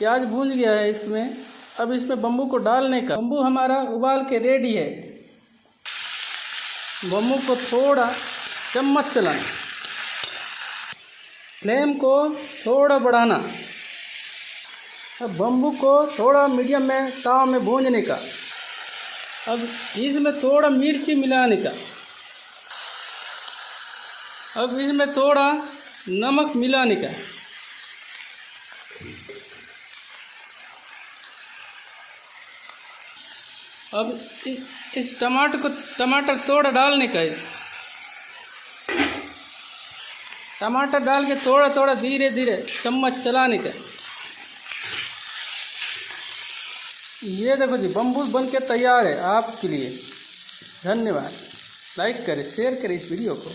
प्याज भून गया है इसमें। अब इसमें बम्बू को डालने का। बम्बू हमारा उबाल के रेडी है। बम्बू को थोड़ा चम्मच चलाना, फ्लेम को थोड़ा बढ़ाना। अब बम्बू को थोड़ा मीडियम में ताव में भूनने का। अब इसमें थोड़ा मिर्ची मिलाने का। अब इसमें थोड़ा नमक मिलाने का। अब इस टमाटर थोड़ा डालने का। टमाटर डाल के थोड़ा थोड़ा धीरे धीरे चम्मच चलाने का। ये देखो जी, बम्बू बन के तैयार है आपके लिए। धन्यवाद। लाइक करें, शेयर करें इस वीडियो को।